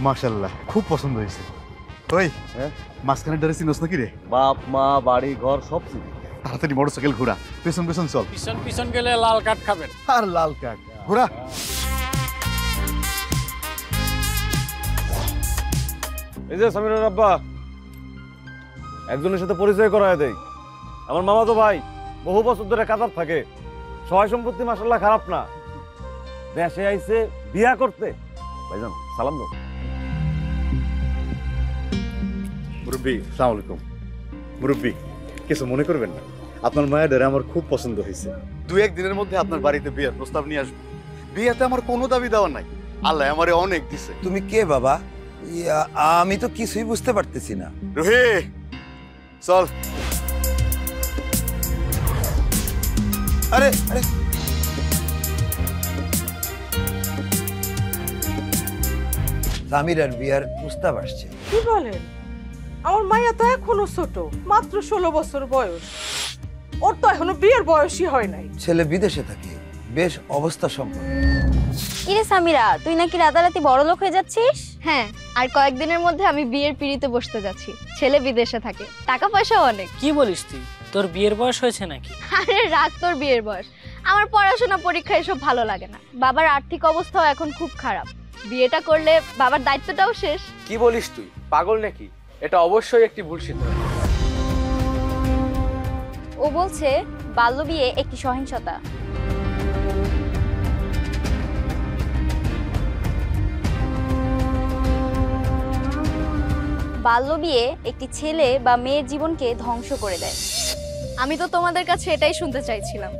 মাশাআল্লাহ, খুব পছন্দ হয়েছে। ওই মাঝখানে ড্রেস চিনোস নাকি রে? বাপ মা বাড়ি ঘর সব চিনি। তাড়াতাড়ি মোটরসাইকেল ঘোরা, পেছন পেছন চল। পিছন পিছন গেলে লাল কাঠ খাবেন। আর লাল কাঠ ঘোরা। এই যে সামিরের আব্বা, একজনের সাথে পরিচয় করায় দেই। আমার মামাতো ভাই, বহু বছর ধরে কাতার থাকে, সহায় সম্পত্তি মাশাআল্লাহ খারাপ না। দেশে আইছে বিয়া করতে। ভাইজান সালাম দাও। মুরব্বী আসসালামু আলাইকুম। মুরব্বী কিছু মনে করবেন না, আপনার মায়ের আমার খুব পছন্দ হয়েছে। দু এক দিনের মধ্যে আপনার বাড়িতে বিয়ের প্রস্তাব নিয়ে আসবো। বিয়েতে আমার কোনো দাবি দেওয়া নাই, আল্লাহ আমারে অনেক দিছে। তুমি কে বাবা? আমি তো কিছুই বুঝতে পারতেছি না। রোহি চল। আরে আরে সামির আর বিয়ার প্রস্তাব আসছে। কি বলেন? আমার মাইয়া তো এখনো ছোট, মাত্র 16 বছর বয়স। ওর তো এখনো বিয়ের বয়সই হয় নাই। ছেলে বিদেশে থাকে, বেশ অবস্থা সম্পন্ন। কিরে সামিরা, তুই নাকি রাতারাতি বড়লোক হয়ে যাচ্ছিস? হ্যাঁ, আর কয়েকদিনের মধ্যে আমি বিয়ের পিঁড়িতে বসতে যাচ্ছি। ছেলে বিদেশে থাকে, টাকা পয়সাও অনেক। কি বলিস তুই? তোর বিয়ের বয়স হয়েছে নাকি? আরে রাখ তোর বিয়ের বয়স। আমার পড়াশোনা পরীক্ষা এসব ভালো লাগে না। বাবার আর্থিক অবস্থাও এখন খুব খারাপ। বিয়েটা করলে বাবার দায়িত্বটাও শেষ। কি বলিস তুই? পাগল নাকি? এটা অবশ্যই একটি ভুল সিদ্ধান্ত। ও বলছে বাল্যবিয়ে একটি সহিংসতা। বাল্যবিয়ে একটি ছেলে বা মেয়ের জীবনকে ধ্বংস করে দেয়। আমি তো তোমাদের কাছে এটাই শুনতে চাইছিলাম।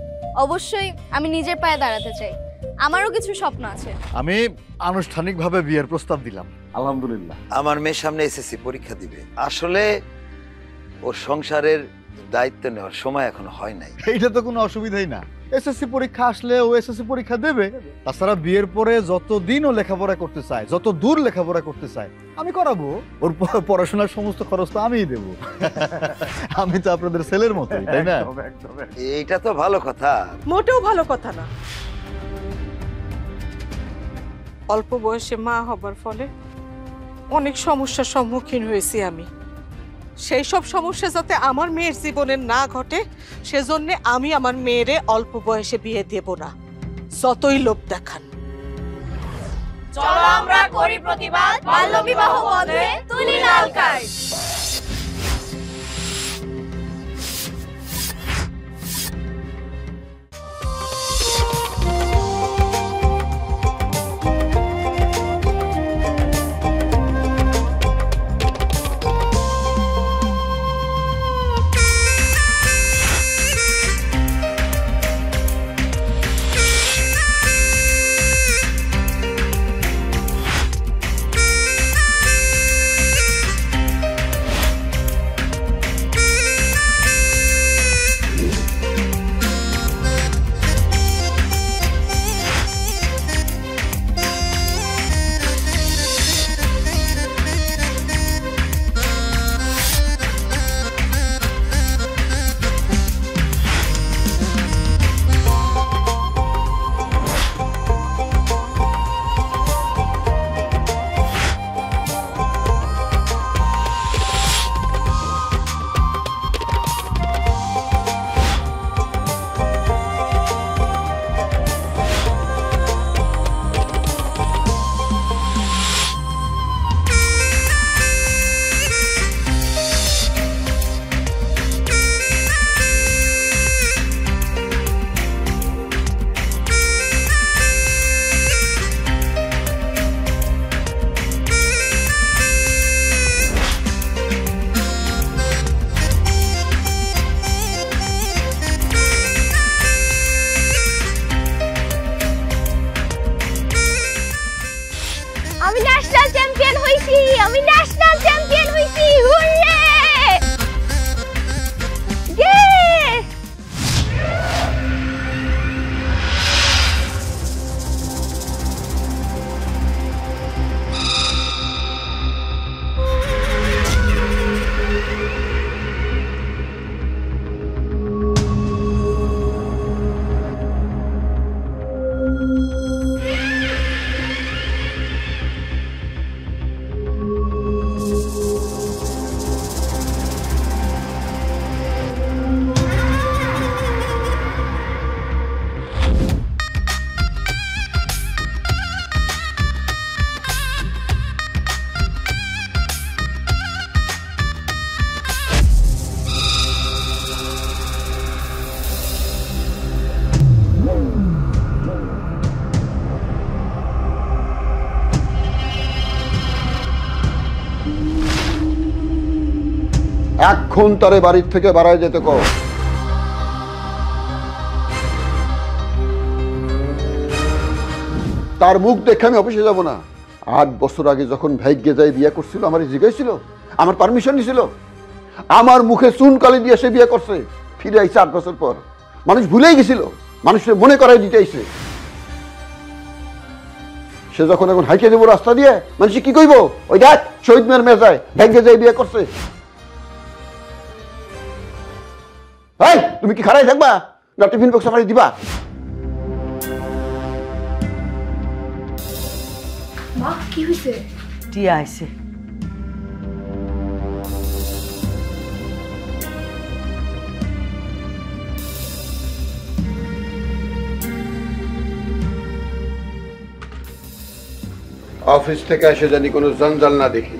অবশ্যই আমি নিজের পায়ে দাঁড়াতে চাই। আমারও কিছু স্বপ্ন আছে। আমি আনুষ্ঠানিকভাবে বিয়ের প্রস্তাব দিলাম। আলহামদুলিল্লাহ। আমার মেয়ের সামনে এসএসসি পরীক্ষা দিবে। আসলে ওর সংসারের দায়িত্ব নেওয়ার সময় এখনো হয় নাই। এইটা তো কোনো অসুবিধাই না। এসএসসি পরীক্ষা আসলে ও এসএসসি পরীক্ষা দেবে। তাছাড়া বিয়ের পরে যতদিন ও লেখাপড়া করতে চায়, যত দূর লেখাপড়া করতে চায়, আমি করাবো। ওর পড়াশোনার সমস্ত খরচ তো আমিই দেবো। আমি তো আপনাদের ছেলের মতোই, তাই না? এইটা তো ভালো কথা। মোটেও ভালো কথা না। অল্প বয়সে মা হবার ফলে অনেক সমস্যার সম্মুখীন হয়েছি আমি। সেই সব সমস্যা যাতে আমার মেয়ের জীবনে না ঘটে, সেজন্য আমি আমার মেয়েরে অল্প বয়সে বিয়ে দেব না, যতই লোভ দেখান। চলো আমরা করি প্রতিবাদ, বাল্যবিবাহ বন্ধে তুলি লাল কাঠ। এখন তারে বাড়ির থেকে বাড়ায় যেতে কও। তার মুখ দেখে আমি অফিসে যাব না। 8 বছর আগে যখন ভাগ্যে যাই বিয়ে করছিল আমার জিজ্ঞাসছিল, আমার পারমিশন নিছিল, আমার মুখে চুন কালি দিয়ে সে বিয়ে করছে। ফিরে আইছে 8 বছর পর, মানুষ ভুলেই গেছিল, মানুষের মনে করাই দিতে আইছে। সে যখন এখন হাইটে দেবো রাস্তা দিয়ে, মানুষ কি কইব, ওই দেখ শহীদ মেয়ের মেয়ে যায় ভাগ্যে যাই বিয়ে করছে। এই তুমি কি খারাই থাকবা না টিফিন বক্স আমারে দিবা? মা কি হইছে? টিয়া আইছে। অফিস থেকে এসে জানি কোনো জঞ্জাল না দেখি।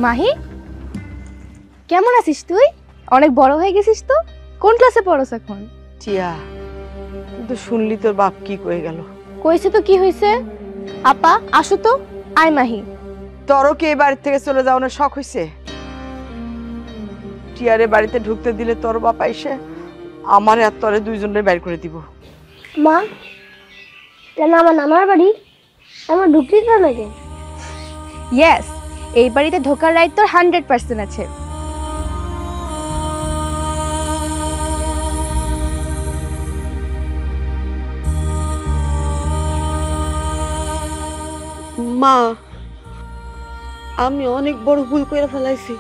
মাহি কেমন আছিস তুই? অনেক বড় হয়ে গেছিস তো। কোন ক্লাসে পড়ছ এখন? টিয়া, কিন্তু শুনলি তোর বাপ কি কয়ে গেল? কইছে তো কি হইছে? আপা আসো তো। আয় মাহি। তোরও কি এই বাড়ি থেকে চলে যাওয়ার শখ হইছে? টিয়ারে বাড়িতে ঢুকতে দিলে তোর বাপ এসে আমার আর তোরে দুইজনের বের করে দিব। মা কেন আমার নানার বাড়ি? আমার ঢুকতেই তো লাগে। ইয়েস, এই বাড়িতে ঢোকার রাইট তোর 100% আছে। মা, আমি অনেক বড় ভুল করে ফেলাইছি,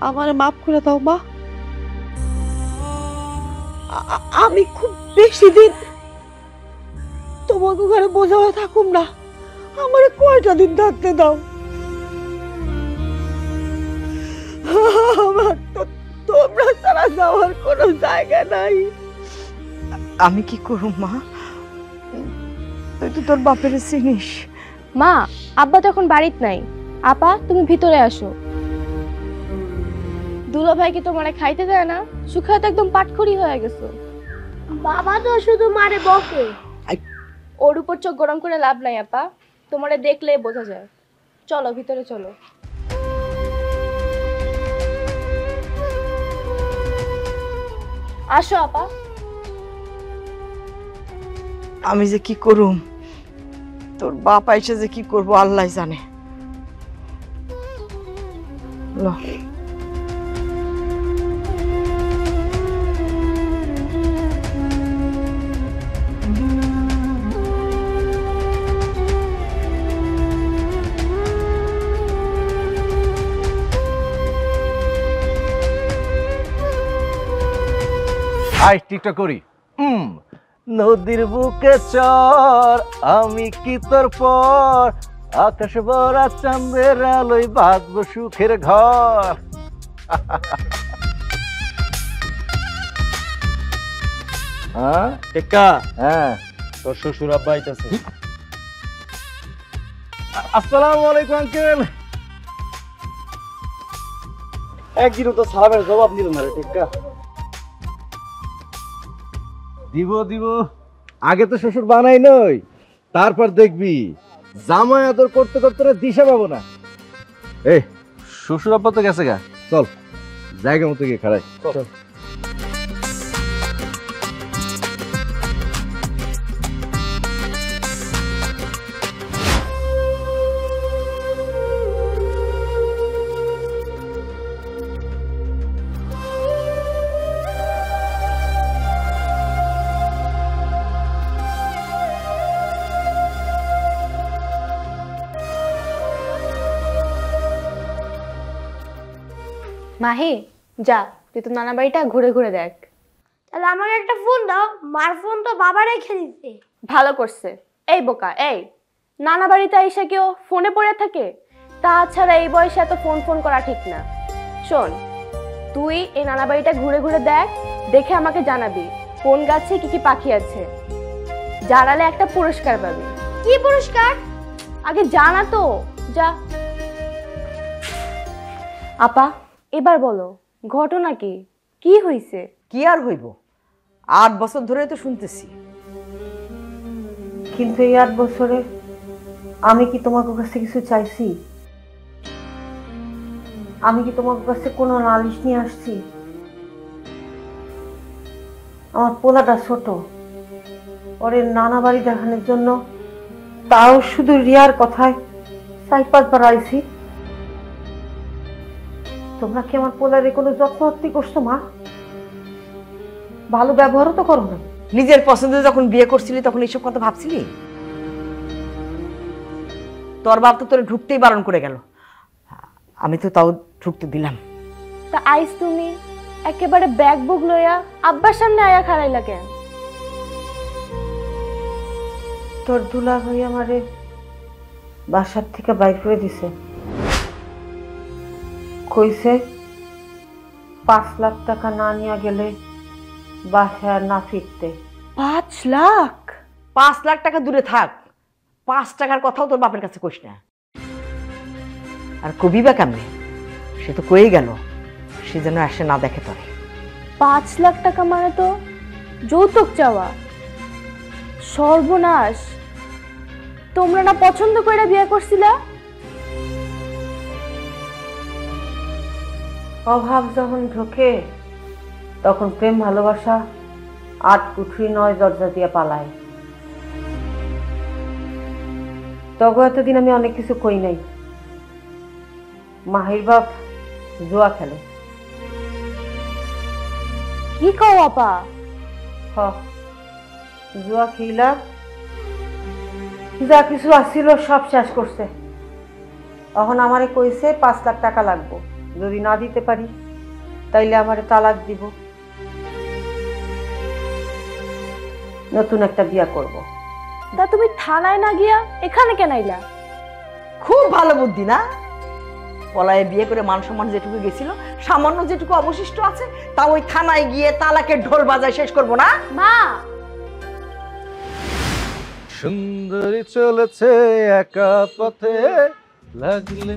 আমারে মাফ করে দাও মা। আমি খুব বেশি দিন তোমাকে ঘরে বোঝা হয়ে থাকুম না, আমারে কয়টা দিন থাকতে দাও। আমার তো তোমরা ছাড়া যাওয়ার কোনো জায়গা নাই। আমি কি করব মা? তুই তো তোর বাপের চিনিস। মা, আব্বা তো এখন বাড়িতে নাই। আপা তুমি ভিতরে আসো। দুলা ভাই কি তোমারে খাইতে দেয় না? সুখায় তো একদম পাটখড়ি হয়ে গেছো। বাবা তো শুধু মারে বকে। ওর উপর চোখ গরম করে লাভ নাই আপা, তোমারে দেখলে বোঝা যায়। চলো ভিতরে চলো। আসো আপা। আমি যে কি করুম, তোর বাপ আইসে যে কি করবো আল্লাহ জানে। ল আই টিকটক করি। নদীর বুকে চর, আমি কি তোর পর, আকাশ ভরা চাঁদের আলোয় বাঁধবো সুখের ঘর। টেক্কা, হ্যাঁ, তোর শ্বশুর আব্বা আইতাছে। আসসালামু আলাইকুম আঙ্কেল। একদিনও তো সালামের জবাব দিল না রে টেক্কা। দিব দিব, আগে তো শ্বশুর বানাই নই, তারপর দেখবি জামাই আদর করতে করতে না দিশা পাবো না। এই শ্বশুর আব্বা তো গেছে গা, চল জায়গা মতো গিয়ে খাড়াই। মাহি যা, তুই তো নানা বাড়িটা ঘুরে ঘুরে দেখ। তাহলে আমাকে একটা ফোন দাও, মার ফোন তো বাবা রেখে দিতে। ভালো করছে। এই বোকা, এই নানা বাড়িতে এসে কেউ ফোনে পড়ে থাকে? তাছাড়া এই বয়সে এত ফোন ফোন করা ঠিক না। শোন, তুই এই নানা বাড়িটা ঘুরে ঘুরে দেখ, দেখে আমাকে জানাবি কোন গাছে কি কি পাখি আছে। জানালে একটা পুরস্কার পাবি। কি পুরস্কার? আগে জানা তো, যা। আপা এবার বলো ঘটনা কি, কি হইছে? কি আর হইব, 8 বছর ধরে তো শুনতেছি কিন্তু এই 8 বছরে আমি কি তোমার কাছে কিছু চাইছি? আমি কি তোমার কাছে কোনো নালিশ নিয়ে আসছি? আমার পোলাটা ছোট, ওরে নানা বাড়ি দেখানোর জন্য, তাও শুধু রিয়ার কথায় 4-5 বার আইছি। তোমরা কি আমার পোলারে কোনো যত্ন করছো মা? ভালো ব্যবহারও তো করো না। নিজের পছন্দে যখন বিয়ে করছিলি তখন এইসব কথা ভাবছিলি? তোর বাপ তো তোরে ঢুকতেই বারণ করে গেল, আমি তো তাও ঢুকতে দিলাম। তা আইস তুমি একেবারে ব্যাগ বুক লইয়া আব্বার সামনে আয়া খাড়াইলা কেন? তোর দুলা ভাই আমারে বাসার থেকে বাইর করে দিছে, কইছে 5 লাখ টাকা না নিয়ে গেলে বাসায় না ফিরতে। 5 লাখ? 5 লাখ টাকা দূরে থাক, 5 টাকার কথাও তোর বাপের কাছে কইস না। আর কবি বা কেমনে? সে তো কয়েই গেল, সে যেন আসে না দেখে তোরে। 5 লাখ টাকা মানে তো যৌতুক চাওয়া। সর্বনাশ! তোমরা না পছন্দ করে বিয়ে করছিলা? অভাব যখন ঢোকে তখন প্রেম ভালোবাসা 8 কুঠরি 9 দরজা দিয়ে পালায়। তবে এতদিন আমি অনেক কিছু কই নাই। মাহির বাপ জুয়া খেলে। কি কও আপা? জুয়া খেলা যা কিছু আসছিল সব শেষ করছে। এখন আমারে কইছে 5 লাখ টাকা লাগবে, যদি না দিতে পারি তাইলে আমারে তালাক দিব, নতুন একটা বিয়া করব। তা তুমি থানায় না গিয়া এখানে কেন আইলা? খুব ভালো বুদ্ধি না? পলায়ে বিয়ে করে মান সম্মান যেটুকু গেছিল, সামান্য যেটুকু অবশিষ্ট আছে তা ওই থানায় গিয়ে তালাকের ঢোল বাজায় শেষ করব না? মা, সুন্দরী চলেছে একা পথে লাগলে।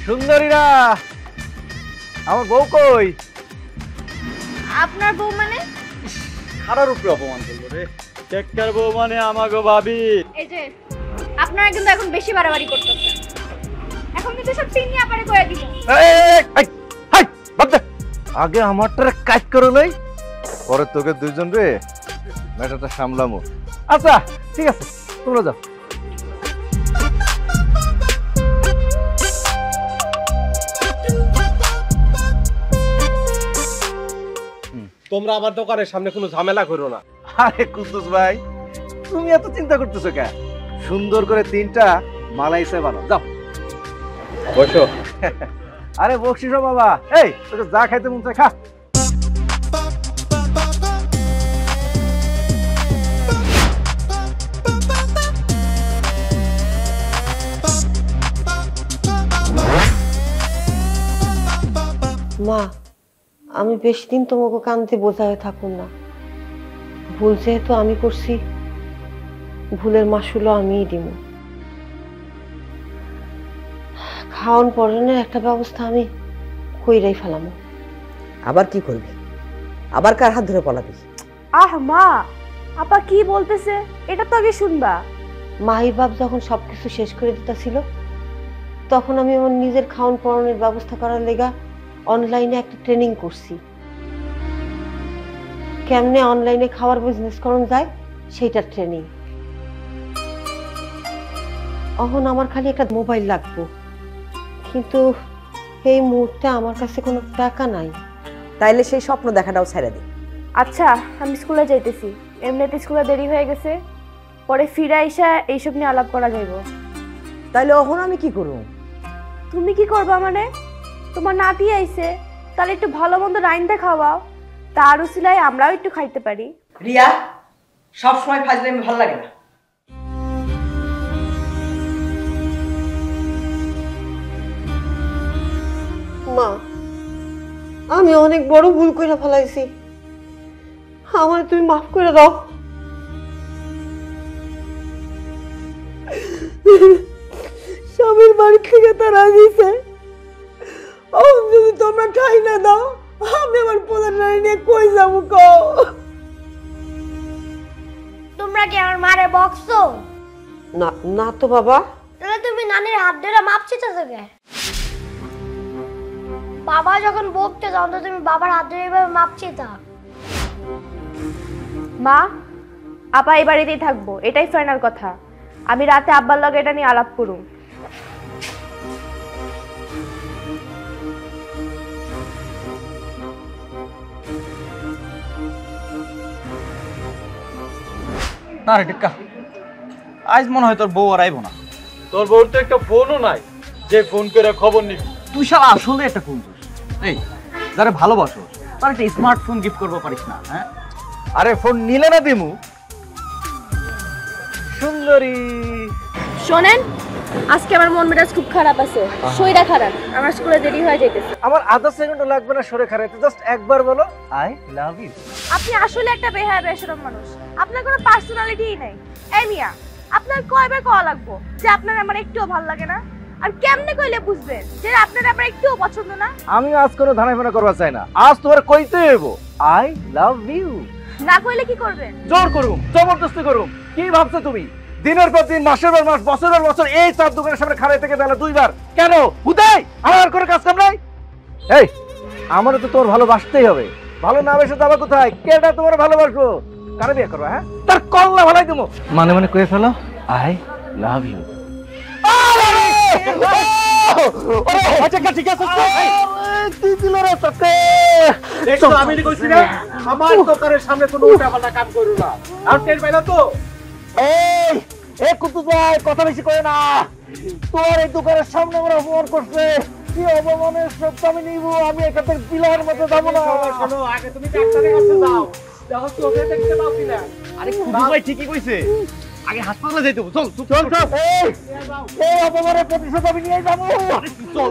সুন্দরীরা, আমার বউ কই? আপনার বউ মানে? খারার উপরে অপমান করলো রে। টেক্কার বউ মানে আমাগো ভাবি। এই যে আপনারা কিন্তু এখন বেশি বাড়াবাড়ি করতেছেন। এখন কিন্তু সব চিনি আপারে কইয়া দিব। আগে আমারটারে কাজ করে লই, পরে তোকে দুইজন রে ম্যাটারটা সামলামো। আচ্ছা ঠিক আছে, তোমরা যাও। তোমরা আমার দোকানের সামনে কোনো ঝামেলা করো না। আরে কুদ্দুস ভাই, তুমি এত চিন্তা করতেছো কেন? সুন্দর করে 3টা মালাইসে বানাও, যাও বসো। আরে বকশিস বাবা, এই তোকে যা খাইতে মন চায় খা। মা, আমি বেশি দিন তোমাকে কানতে বোঝা হয়ে থাকুন না। ভুল যেহেতু আমি করছি, ভুলের মাসুলও আমিই দিব। খাওয়ান পড়ানোর একটা ব্যবস্থা আমি কইরাই ফেলামো। আবার কি করবি? আবার কার হাত ধরে পলাবি? আহ মা, আপা কি বলতেছে এটা তো আগে শুনবা। মাহির বাপ যখন সবকিছু শেষ করে দিতেছিল, তখন আমি আমার নিজের খাওয়ান পড়ানোর ব্যবস্থা করার লেগা অনলাইনে একটা ট্রেনিং করছি। কেমনে অনলাইনে খাবার বিজনেস করা যায় সেইটার ট্রেনিং। এখন আমার খালি একটা মোবাইল লাগবে, কিন্তু এই মুহূর্তে আমার কাছে কোনো টাকা নাই। তাইলে সেই স্বপ্ন দেখাটাও ছেড়ে দে। আচ্ছা, আমি স্কুলে যাইতেছি, এমনিতে স্কুলে দেরি হয়ে গেছে, পরে ফিরে আইসা এইসব নিয়ে আলাপ করা যাইব। তাইলে এখন আমি কি করব? তুমি কি করবা মানে? তোমার নাতি আইছে, তাহলে একটু ভালো মন্দ রাইন্দা খাওয়াও, তার উসিলায় আমরাও একটু খাইতে পারি। রিয়া, সব সময় ফাজলামি ভালো লাগে না। মা, আমি অনেক বড় ভুল করে ফেলাইছি, আমার তুমি মাফ করে দাও। স্বামীর বাড়ি থেকে তারা দিছে, যদি তোমরা ঠাই না দাও, আমি আমার পোলার নিয়ে কই যাবো? কও। তোমরা কি আমার মারে বকছো? না না তো বাবা। তাহলে তুমি নানির হাত ধরে মাপ চেয়েছো কে? বাবা যখন বকতে যাও তো তুমি বাবার হাত ধরে এভাবে মাপ চেতা? মা, আপা এই বাড়িতেই থাকবো, এটাই ফাইনাল কথা। আমি রাতে আব্বার লগে এটা নিয়ে আলাপ করুম। না রে টিক্কা, আজ মনে হয় তোর বউ আর আইবো না। তোর বউর তো একটা ফোনও নাই যে ফোন করে খবর নিবি। তুই শালা আসলে একটা কোন দোষ। এই যারা ভালোবাসো তার একটা স্মার্টফোন গিফট করবো পারিস না? হ্যাঁ, আরে ফোন নিলে না দিমু। সুন্দরী শোনেন, আজকে আমার মন মেজাজ খুব খারাপ আছে, শরীরটা খারাপ, আমার স্কুলে দেরি হয়ে যাইতেছে। আমার আধা সেকেন্ডও লাগবে না সরে খারাইতে, জাস্ট একবার বলো আই লাভ ইউ। আপনি আসলে একটা বেহায়া বেশরম মানুষ, আপনার কোনো পার্সোনালিটিই নাই। এই মিয়া, আপনার কয়বার কওয়া লাগবো যে আপনার আমার একটুও ভালো লাগে না? আর কেমনে কইলে বুঝবেন যে আপনার আমার একটুও পছন্দ না? আমি আজ কোনো ধানাইফানা করবা চাই না, আজ তোমার কইতে হইব আই লাভ ইউ। না কইলে কি করবেন? জোর করুম, জবরদস্তি করুম। কি ভাবছো তুমি? দিনের পর দিন, মাসের পর মাস, বছরের বছর এই চার দোকানের সামনে খাড়াই থেকে বেলা দুইবার কেন? হুদাই আমার করে কাজ কাম নাই? এই আমারও তো তোর ভালোবাসতেই হবে, ভালো না বেসে যাবা কোথায়? কেটা তোমার ভালোবাসবো? কারে বিয়ে করবা? হ্যাঁ, তার কল্লা ভালাই দেবো। মানে মানে কয়ে ফেলো আই লাভ ইউ। আচ্ছা ঠিক আছে, কি দিল রে তোকে? আমি কইছি না আমার দোকানের সামনে কোনো উল্টাপাল্টা কাম করো না। আর টের পাইলা তো? এই কুতু ভাই কথা বেশি করে না। তোর এই দোকানের সামনে আমার অপমান করছে, কি অপমানের সব আমি নিব? আমি এখানে বিলার মতো যাবো না। শোনো, আগে তুমি ডাক্তারের কাছে যাও, দেখো চোখে দেখতে পাও কিনা। আরে কুতু ভাই ঠিকই কইছে, আগে হাসপাতালে যাইতে হবে। চল চল চল। এই অপমানের প্রতিশোধ আমি নিয়ে যাবো। চল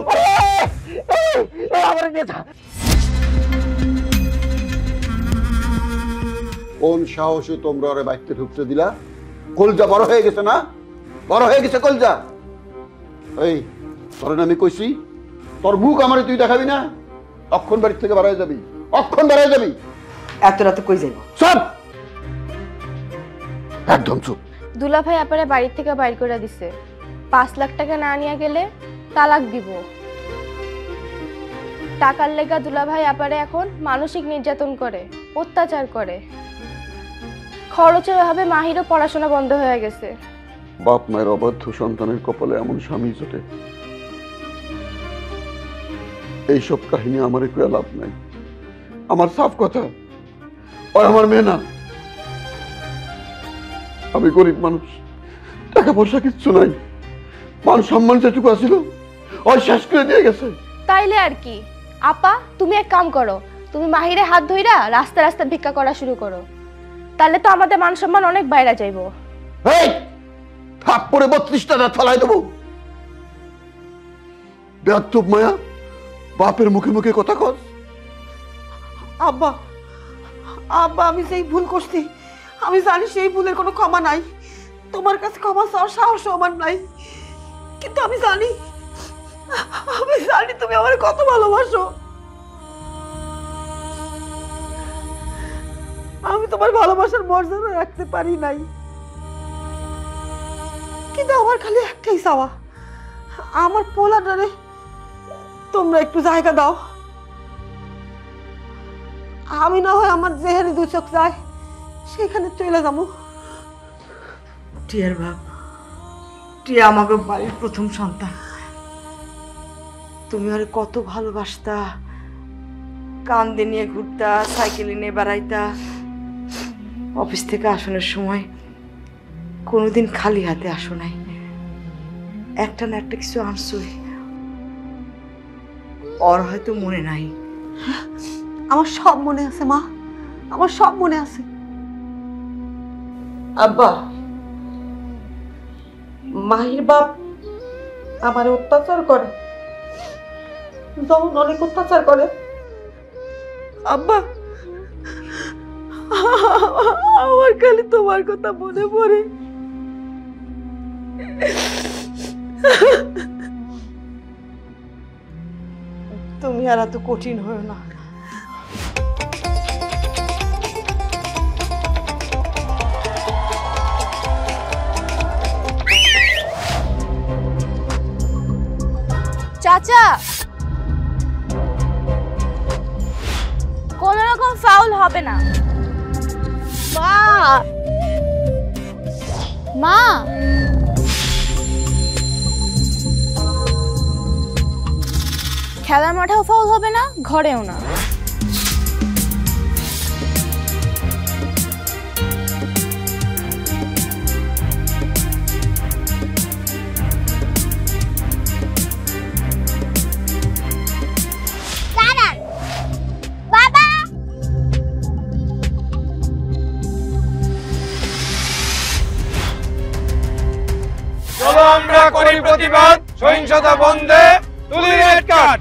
আমার নিয়ে যা। কোন সাহসে তোমরা ওরে বাইতে ঢুকতে দিলা? কলজা বড় হয়ে গেছে না? বড় হয়ে গেছে কলজা। এই তোর আমি কইছি, তোর মুখ আমারে তুই দেখাবি না, অক্ষণ বাড়ির থেকে বাড়াই যাবি, অক্ষণ বাড়াই যাবি। এত রাতে কই যাইব? চুপ, একদম চুপ। দুলা ভাই আপনারে বাড়ি থেকে বাইর করে দিছে, 5 লাখ টাকা না নিয়ে গেলে তালাক দিব। টাকার লেগা দুলা ভাই আপনারে এখন মানসিক নির্যাতন করে, অত্যাচার করে। খরচের অভাবে মাহিরও পড়াশোনা বন্ধ হয়ে গেছে। বাপ মায়ের অবাধ্য সন্তানের কপালে এমন স্বামী জোটে, এইসব কাহিনী আমার একটু লাভ নাই। আমার সাফ কথা, ওই আমার মেয়ে না। আমি গরিব মানুষ, টাকা পয়সা কিচ্ছু নাই, মান সম্মান যেটুকু আছিল ওই শেষ করে দিয়ে গেছে। তাইলে আর কি আপা, তুমি এক কাম করো, তুমি মাহিরে হাত ধইরা রাস্তা রাস্তা ভিক্ষা করা শুরু করো, তাহলে তো আমাদের মান সম্মান অনেক বাইরে যাইবো। এই থাপ্পড়ে 32টা দাঁত ফেলাই দেবো। বেয়াদব মায়া, বাপের মুখে মুখে কথা কস। আব্বা, আব্বা আমি সেই ভুল করছি, আমি জানি সেই ভুলের কোনো ক্ষমা নাই, তোমার কাছে ক্ষমা চাওয়ার সাহস আমার নাই, কিন্তু আমি জানি তুমি আমার কত ভালোবাসো। আমি তোমার ভালোবাসার মর্যাদা রাখতে পারি নাই, কিন্তু আমার খালি একটাই চাওয়া, আমার পোলাটারে তোমরা একটু জায়গা দাও। আমি না হয় আমার যেখানে দু চোখ যায় সেখানে চলে যাবো। টিয়ার বাপ, টিয়া আমাকে বাড়ির প্রথম সন্তান, তুমি আরে কত ভালোবাসতা, কান্দে নিয়ে ঘুরতা, সাইকেলে নিয়ে বেড়াইতা, অফিস থেকে আসানোর সময় কোনোদিন খালি হাতে আসো নাই, একটা না একটা কিছু আনছই। ওর হয়তো মনে নাই। আমার সব মনে আছে মা, আমার সব মনে আছে। আব্বা, মাহির বাপ আমার অত্যাচার করে, যখন অনেক অত্যাচার করে। আব্বা, আমার খালি তোমার কথা মনে পড়ে। তুমি আর এত কঠিন হয়ে না। বাচ্চা, কোনো রকম ফাউল হবে না। মা, মা, খেলার মাঠেও ফাউল হবে না, ঘরেও না। চলো আমরা করি প্রতিবাদ, সহিংসতা বন্ধে, তুলি রেড কার্ড।